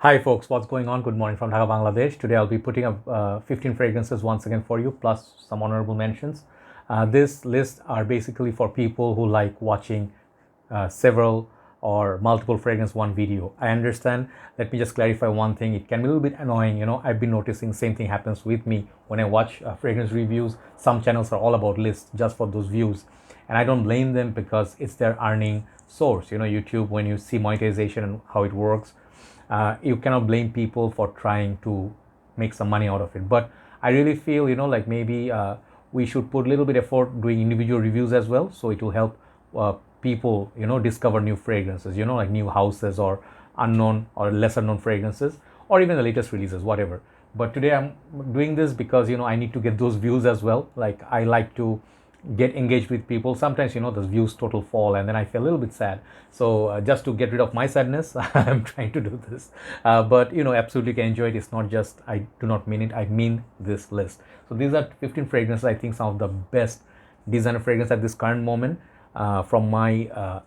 Hi folks, what's going on? Good morning from Dhaka, Bangladesh. Today I'll be putting up 15 fragrances once again for you, plus some honorable mentions. This list are basically for people who like watching several or multiple fragrance one video. I understand. Let me just clarify one thing. It can be a little bit annoying. I've been noticing same thing happens with me when I watch fragrance reviews. Some channels are all about lists just for those views, and I don't blame them because it's their earning source. YouTube, when you see monetization and how it works, you cannot blame people for trying to make some money out of it. But I really feel, like maybe we should put a little bit effort doing individual reviews as well, so it will help people, discover new fragrances, like new houses or unknown or lesser known fragrances, or even the latest releases, whatever. But today I'm doing this because I need to get those views as well. Like, I like to get engaged with people. Sometimes those views total fall and then I feel a little bit sad. So just to get rid of my sadness, I'm trying to do this. But absolutely can enjoy it. It's not just I do not mean it, I mean this list. So these are 15 fragrances, I think some of the best designer fragrance at this current moment from my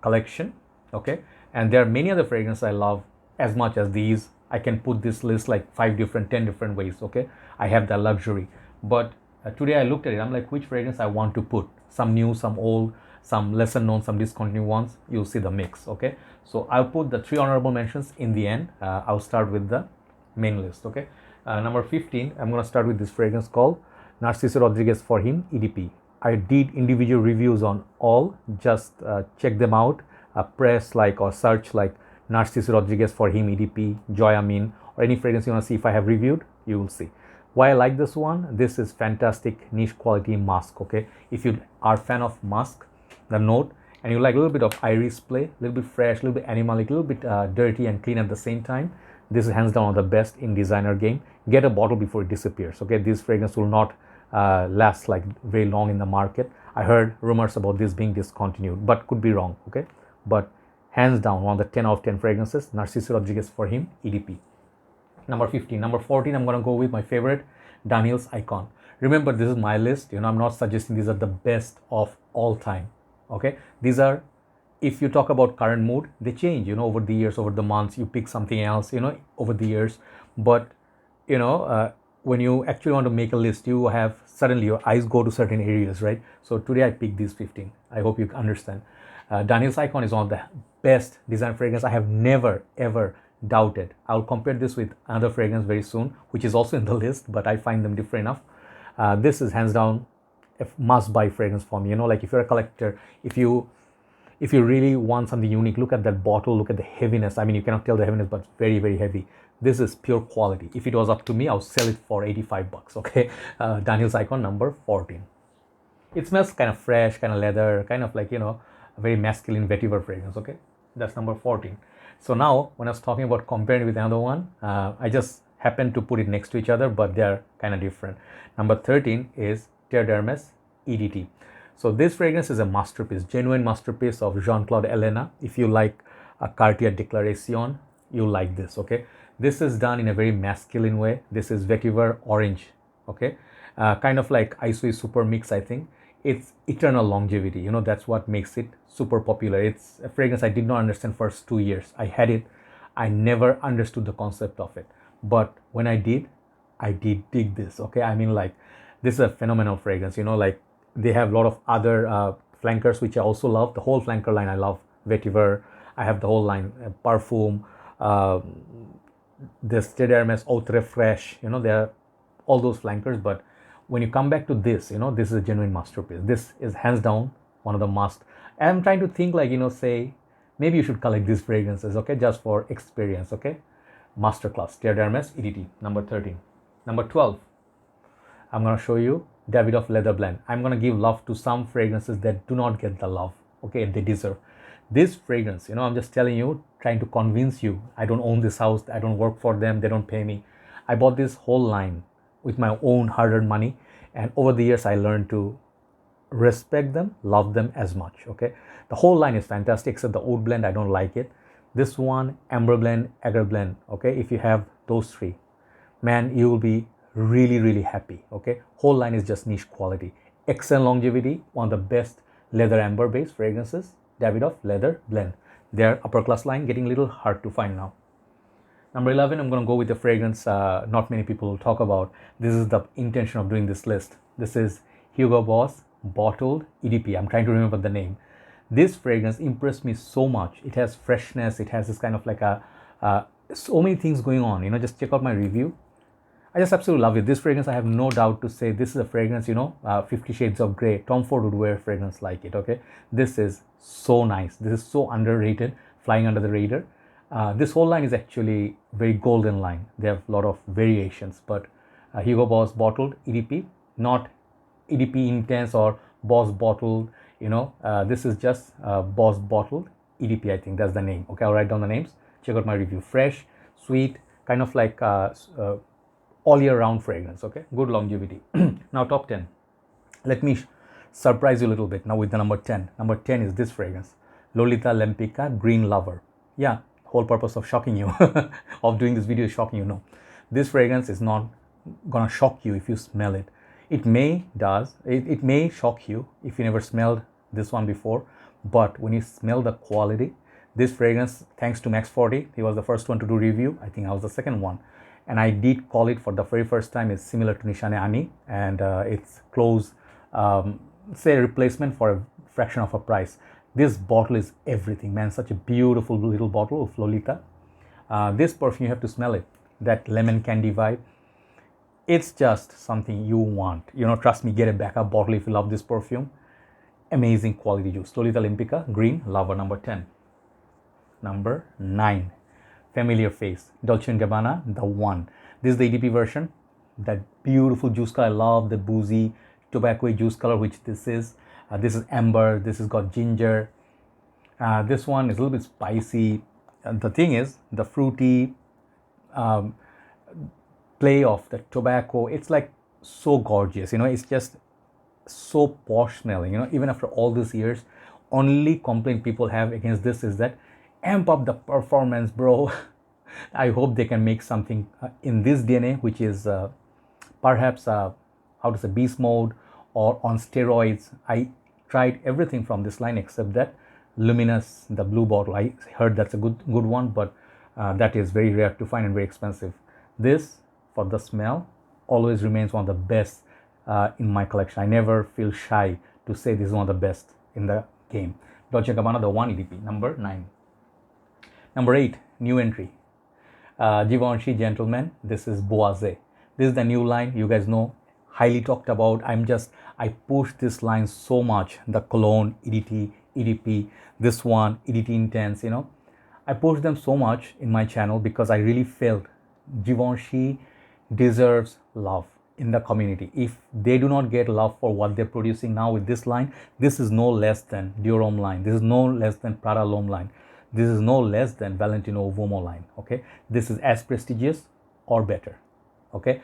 collection. Okay, and there are many other fragrances I love as much as these. I can put this list like 10 different ways. Okay, I have the luxury. But today I looked at it, I'm like, which fragrance I want to put? Some new, some old, some lesser known, some discontinued ones. You'll see the mix. Okay, so I'll put the 3 honorable mentions in the end. I'll start with the main list. Okay, number 15, I'm going to start with this fragrance called Narciso Rodriguez for Him EDP. I did individual reviews on all. Just check them out. Press like or search like Narciso Rodriguez for Him EDP, Joy Amin, or any fragrance you want to see if I have reviewed, you will see. Why I like this one, this is fantastic niche quality musk. Okay, if you are a fan of musk, the note, and you like a little bit of iris play, a little bit fresh, a little bit animalic, a little bit dirty and clean at the same time, this is hands down one of the best in designer game. Get a bottle before it disappears. Okay, this fragrance will not last like very long in the market. I heard rumors about this being discontinued, but could be wrong. Okay, but hands down one of the 10 out of 10 fragrances, Narciso Rodriguez for Him EDP. Number 15. Number 14, I'm going to go with my favorite, Dunhill's Icon. Remember, this is my list. I'm not suggesting these are the best of all time. Okay, these are, if you talk about current mood, they change, over the years, over the months, you pick something else, over the years. But, when you actually want to make a list, you have suddenly your eyes go to certain areas, right? So today I picked these 15. I hope you understand. Dunhill's Icon is one of the best design fragrance I have never, ever doubted. I'll compare this with another fragrance very soon, which is also in the list, but I find them different enough. This is hands down a must-buy fragrance for me. Like if you're a collector, if you really want something unique, look at that bottle, look at the heaviness. I mean, you cannot tell the heaviness, but it's very, very heavy. This is pure quality. If it was up to me, I'll sell it for 85 bucks. Okay, Dunhill's Icon number 14. It smells kind of fresh, kind of leather, kind of like, a very masculine vetiver fragrance. Okay, that's number 14. So now, when I was talking about comparing with another one, I just happened to put it next to each other, but they're kind of different. Number 13 is Terre EDT. So this fragrance is a masterpiece, genuine masterpiece of Jean-Claude Elena. If you like a Cartier Declaration, you like this. Okay, this is done in a very masculine way. This is vetiver orange. Okay, kind of like Issey Super Mix, I think. It's eternal longevity. That's what makes it super popular. It's a fragrance I did not understand first 2 years. I had it. I never understood the concept of it. But when I did dig this. Okay, I mean, like, this is a phenomenal fragrance. Like, they have a lot of other flankers which I also love. The whole flanker line I love. Vetiver. I have the whole line. Parfum. This Terre Autre Fresh. There are all those flankers, but when you come back to this, this is a genuine masterpiece. This is hands down one of the must. I'm trying to think like, say, maybe you should collect these fragrances, okay, just for experience, okay. Masterclass, Terre EDT, number 13. Number 12, I'm going to show you Davidoff Leather Blend. I'm going to give love to some fragrances that do not get the love, okay, they deserve. This fragrance, I'm just telling you, trying to convince you, I don't own this house, I don't work for them, they don't pay me. I bought this whole line with my own hard-earned money, and over the years I learned to respect them, love them as much. Okay, the whole line is fantastic except the oud blend, I don't like it. This one, amber blend, agar blend. Okay, if you have those three, man, you will be really, really happy. Okay, whole line is just niche quality, excellent longevity, one of the best leather amber based fragrances, Davidoff Leather Blend. Their upper class line getting a little hard to find now. Number 11, I'm going to go with the fragrance not many people will talk about. This is the intention of doing this list. This is Hugo Boss Bottled EDP. I'm trying to remember the name. This fragrance impressed me so much. It has freshness. It has this kind of like a so many things going on. You know, just check out my review. I just absolutely love it. This fragrance, I have no doubt to say, this is a fragrance, you know, 50 Shades of Grey. Tom Ford would wear a fragrance like it, okay? This is so nice. This is so underrated, flying under the radar. This whole line is actually very golden line. They have a lot of variations, but Hugo Boss Bottled EDP, not EDP Intense or Boss Bottled, you know, this is just Boss Bottled EDP, I think that's the name. Okay, I'll write down the names. Check out my review. Fresh, sweet, kind of like all year round fragrance, okay? Good longevity. Now top 10. Let me surprise you a little bit now with the number 10. Number 10 is this fragrance, Lolita Lempicka Green Lover. Yeah, whole purpose of shocking you, of doing this video is shocking you. No, this fragrance is not gonna shock you if you smell it. It may shock you if you never smelled this one before, but when you smell the quality, this fragrance, thanks to Max 40, he was the first one to do review. I think I was the second one. And I did call it for the very first time. It's similar to Nishane Ani, and it's close, say, replacement for a fraction of a price. This bottle is everything, man. Such a beautiful little bottle of Lolita. This perfume, you have to smell it. That lemon candy vibe. It's just something you want. You know, trust me, get a backup bottle if you love this perfume. Amazing quality juice. Lolita Lempicka Green Lover, number 10. Number 9. Familiar Face, Dolce Gabbana, The One. This is the EDP version. That beautiful juice color. I love the boozy tobacco juice color, which this is. This is amber. This has got ginger. This one is a little bit spicy. The thing is, the fruity play of the tobacco. It's like so gorgeous. You know, it's just so posh smelling. You know, even after all these years, only complaint people have against this is that amp up the performance, bro. I hope they can make something in this DNA, which is perhaps how to say, beast mode or on steroids. I tried everything from this line except that luminous, the blue bottle. I heard that's a good one, but that is very rare to find and very expensive. This, for the smell, always remains one of the best in my collection. I never feel shy to say this is one of the best in the game. Dolce Gabbana, The One EDP, number 9. Number 8, new entry, Givenchy Gentleman. This is Boisee. This is the new line, you guys know, highly talked about. I push this line so much. The cologne, EDP, this one, EDT Intense, you know. I push them so much in my channel because I really felt Givenchy deserves love in the community. If they do not get love for what they're producing now with this line, this is no less than Dior Homme line. This is no less than Prada L'Homme line. This is no less than Valentino Uomo line, okay? This is as prestigious or better, okay?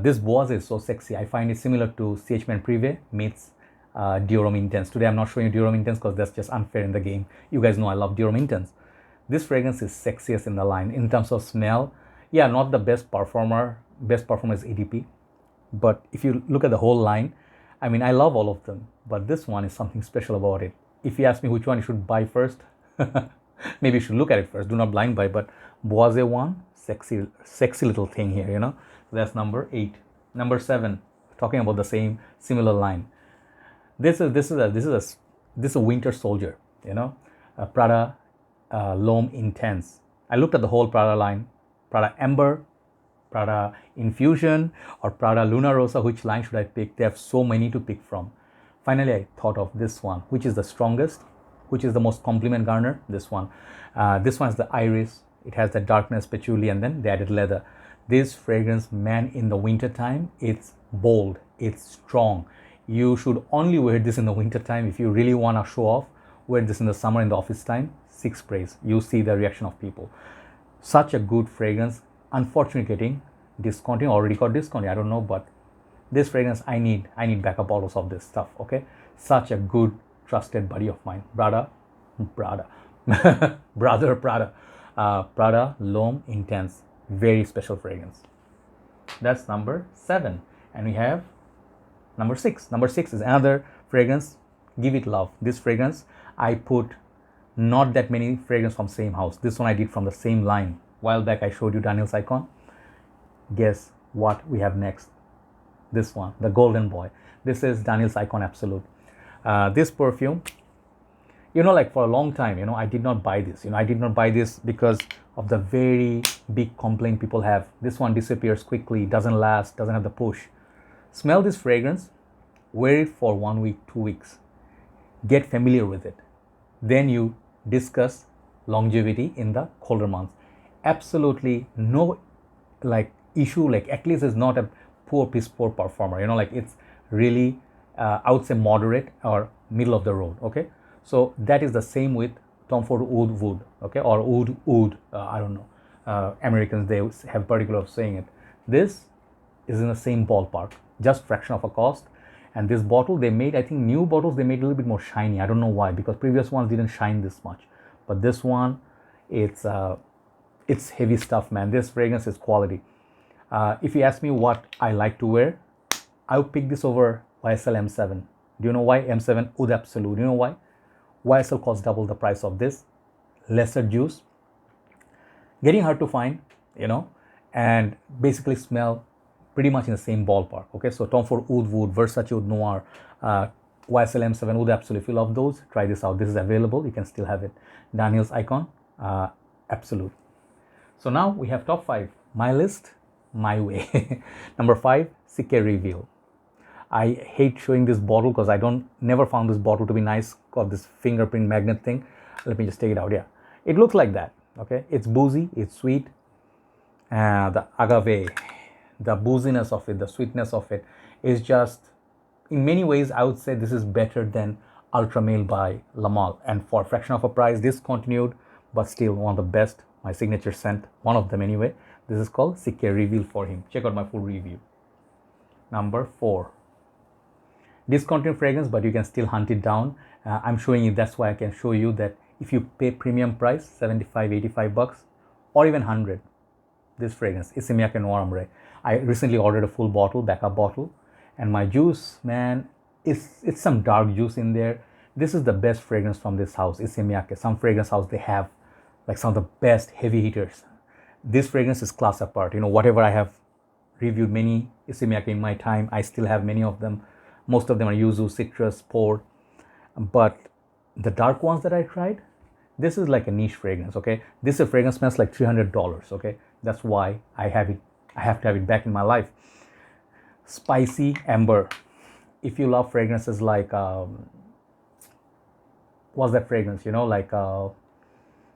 This Boisee is so sexy. I find it similar to CHMN Privé meets Dior Homme Intense. Today I'm not showing you Dior Homme Intense because that's just unfair in the game. You guys know I love Dior Homme Intense. This fragrance is sexiest in the line. In terms of smell, yeah, not the best performer. Best performer is EDP. But if you look at the whole line, I mean, I love all of them. But this one is something special about it. If you ask me which one you should buy first, maybe you should look at it first. Do not blind buy. But Boisee one, sexy little thing here, you know. So that's number 8. Number 7, talking about the same similar line. This is a winter soldier, you know. Prada L'Homme Intense. I looked at the whole Prada line. Prada Ambre, Prada Infusion, or Prada Luna Rosa. Which line should I pick? They have so many to pick from. Finally, I thought of this one, which is the strongest, which is the most compliment garner. This one has the iris. It has the darkness, patchouli, and then the added leather. This fragrance, man, in the winter time, it's bold, it's strong. You should only wear this in the winter time. If you really want to show off, wear this in the summer, in the office time. 6 sprays. You see the reaction of people. Such a good fragrance. Unfortunately, getting discounting, already got discounting. I don't know, but this fragrance, I need backup bottles of this stuff. Okay, such a good trusted buddy of mine, Prada L'Homme Intense, very special fragrance. That's number 7, and we have number 6. Number 6 is another fragrance. Give it love. This fragrance, I put not that many fragrances from same house. This one I did from the same line. while back I showed you Dunhill's Icon. Guess what we have next? This one, the Golden Boy. This is Dunhill's Icon Absolute. This perfume, like for a long time, I did not buy this. I did not buy this because of the very big complaint people have. This one disappears quickly, doesn't last, doesn't have the push. Smell this fragrance, wear it for 1 week, 2 weeks. Get familiar with it. Then you discuss longevity in the colder months. Absolutely no issue, at least it's not a piss poor performer, it's really I would say moderate or middle of the road. Okay, so that is the same with Tom Ford Oud Wood, okay, or Oud, I don't know, Americans, they have particular of saying it. This is in the same ballpark, just fraction of a cost. And this bottle they made, I think new bottles they made a little bit more shiny. I don't know why, because previous ones didn't shine this much, but this one, it's heavy stuff, man. This fragrance is quality. If you ask me what I like to wear, I would pick this over YSL M7. Do you know why? M7 Oud Absolute. Do you know why? YSL costs double the price of this. Lesser juice. Getting hard to find, and basically smell pretty much in the same ballpark. Okay, so Tom Ford Oud Wood, Versace Oud Noir, YSL M7 Oud Absolute. If you love those, try this out. This is available. You can still have it. Dunhill's Icon Absolute. So now we have top 5. My list, my way. Number 5, Issey Reveal. I hate showing this bottle because I never found this bottle to be nice, of this fingerprint magnet thing. Let me just take it out. Yeah, it looks like that. Okay, it's boozy, it's sweet. The agave, the booziness of it, the sweetness of it is just, in many ways, I would say this is better than Ultra Male by La Male. And for a fraction of a price, discontinued, but still one of the best, my signature scent, one of them anyway. This is called Issey Reveal for him. Check out my full review. Number 4. Discontinued fragrance, but you can still hunt it down. I'm showing you, that's why I can show you that if you pay premium price, 75, 85 bucks, or even 100, this fragrance, Issey Miyake Noir Ambre. I recently ordered a full bottle, backup bottle, and my juice, man, it's some dark juice in there. This is the best fragrance from this house, Issey Miyake. Some fragrance house, they have like some of the best heavy hitters. This fragrance is class apart. Whatever I have reviewed many Issey Miyake in my time, I still have many of them. Most of them are yuzu, citrus, port. But the dark ones that I tried, this is like a niche fragrance, okay? This fragrance smells like $300, okay? That's why I have it. I have to have it back in my life. Spicy Amber. If you love fragrances like, what's that fragrance?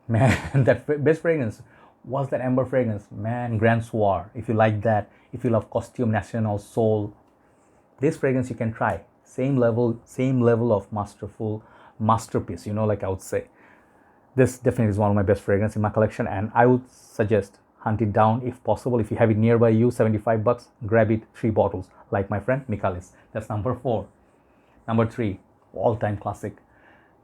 Man, that best fragrance. What's that Amber fragrance? Man, Grand Soir. If you like that, if you love Costume National, Soul, this fragrance you can try. Same level of masterpiece, I would say. This definitely is one of my best fragrances in my collection, and I would suggest hunt it down if possible. If you have it nearby you, 75 bucks, grab it, 3 bottles, like my friend Michalis. That's number 4. Number 3, all-time classic,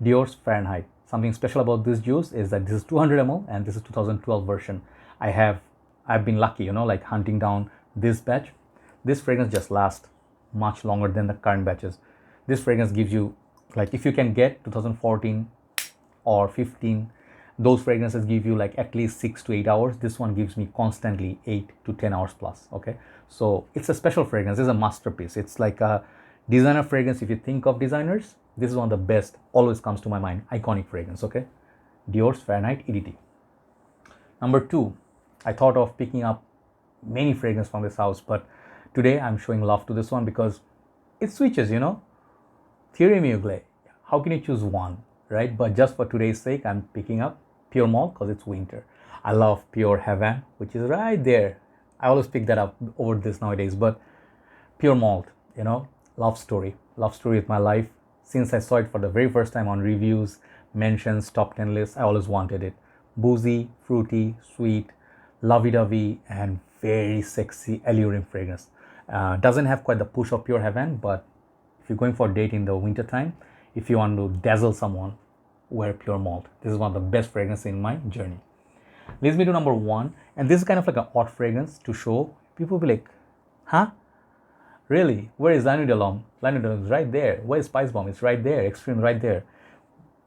Diors Fahrenheit. Something special about this juice is that this is 200 ml and this is 2012 version. I've been lucky, hunting down this batch. This fragrance just lasts much longer than the current batches. This fragrance gives you, if you can get 2014 or 15, those fragrances give you at least 6 to 8 hours. This one gives me constantly 8 to 10 hours plus. Okay, so it's a special fragrance. It's a masterpiece. It's like a designer fragrance. If you think of designers, this is one of the best, always comes to my mind, iconic fragrance. Okay, Diors Fahrenheit EDT. Number 2, I thought of picking up many fragrances from this house, but today I'm showing love to this one because it switches, Thierry Mugler. How can you choose one, right? But just for today's sake, I'm picking up Pure Malt because it's winter. I love Pure Heaven, which is right there. I always pick that up over this nowadays, but Pure Malt, love story with my life. Since I saw it for the very first time on reviews, mentions, top 10 lists, I always wanted it. Boozy, fruity, sweet, lovey-dovey, and very sexy, alluring fragrance. Doesn't have quite the push of Pure Heaven, but if you're going for a date in the winter time, if you want to dazzle someone, wear Pure Malt. This is one of the best fragrances in my journey. Leads me to number 1, and this is kind of like an odd fragrance to show. People will be like, huh? Really? Where is L'Homme Ideal? L'Homme Ideal is right there. Where is Spice Bomb? It's right there. Extreme right there.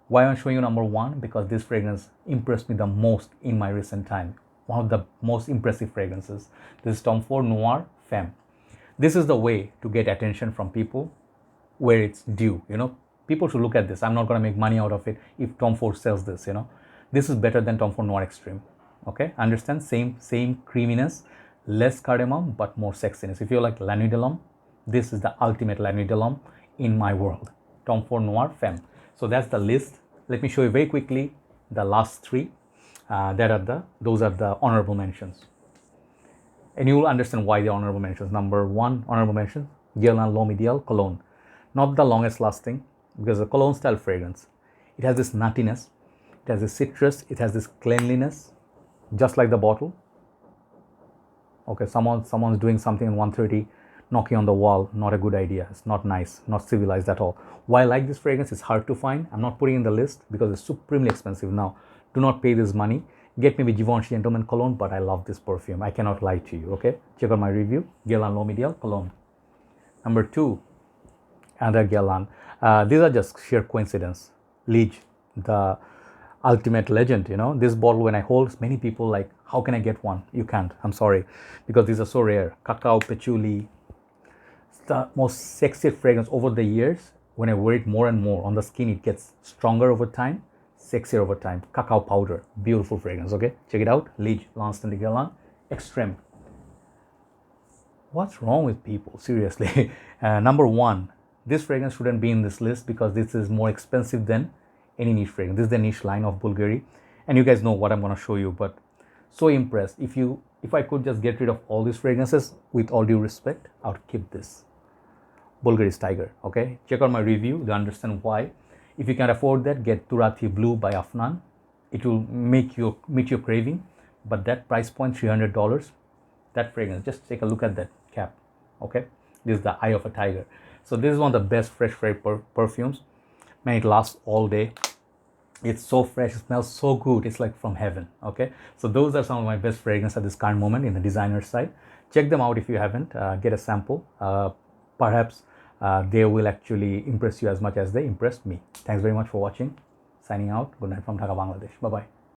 Why am I showing you number 1? Because this fragrance impressed me the most in my recent time. one of the most impressive fragrances. This is Tom Ford Noir Femme. This is the way to get attention from people where it's due. People should look at this. I'm not going to make money out of it if Tom Ford sells this. This is better than Tom Ford Noir Extreme. Okay, understand? Same creaminess, less cardamom, but more sexiness. If you like La Nuit de l'Homme, this is the ultimate La Nuit de l'Homme in my world. Tom Ford Noir Femme. So that's the list. Let me show you very quickly the last three. Those are the honorable mentions. And you will understand why the honorable mentions. Number one honorable mention, Guerlain L'Homme Ideal cologne. Not the longest lasting, because the cologne style fragrance. It has this nuttiness, it has this citrus, it has this cleanliness, just like the bottle. Okay, someone's doing something in 130, knocking on the wall, not a good idea. It's not nice, not civilized at all. Why I like this fragrance, it's hard to find. I'm not putting in the list because it's supremely expensive now. Do not pay this money. Get me with Givenchy Gentleman Cologne, but I love this perfume. I cannot lie to you, okay? Check out my review, Guerlain L'Homme Ideal Cologne. Number two, another Guerlain. These are just sheer coincidence. LIDGE, the ultimate legend, This bottle, when I hold, many people like, how can I get one? You can't, I'm sorry, because these are so rare. Cacao, patchouli. It's the most sexy fragrance over the years. When I wear it more and more on the skin, it gets stronger over time, sexier over time. Cacao powder, beautiful fragrance, okay? Check it out, LIDGE, L'Instant de Guerlain, Extreme. What's wrong with people, seriously? Number one, this fragrance shouldn't be in this list because this is more expensive than any niche fragrance. This is the niche line of Bvlgari, and you guys know what I'm going to show you, but so impressed. If I could just get rid of all these fragrances, with all due respect, I would keep this. Bvlgari's Tygar, okay? Check out my review to understand why. If you can afford that, get Turati Blue by Afnan. It will meet your craving, but that price point, $300, that fragrance, just take a look at that cap, okay? This is the Eye of a Tiger. So this is one of the best fresh perfumes. Man, it lasts all day. It's so fresh, it smells so good. It's like from heaven, okay? So those are some of my best fragrances at this current moment in the designer side. Check them out if you haven't. Get a sample. Perhaps they will actually impress you as much as they impressed me. Thanks very much for watching. Signing out. Good night from Dhaka, Bangladesh. Bye-bye.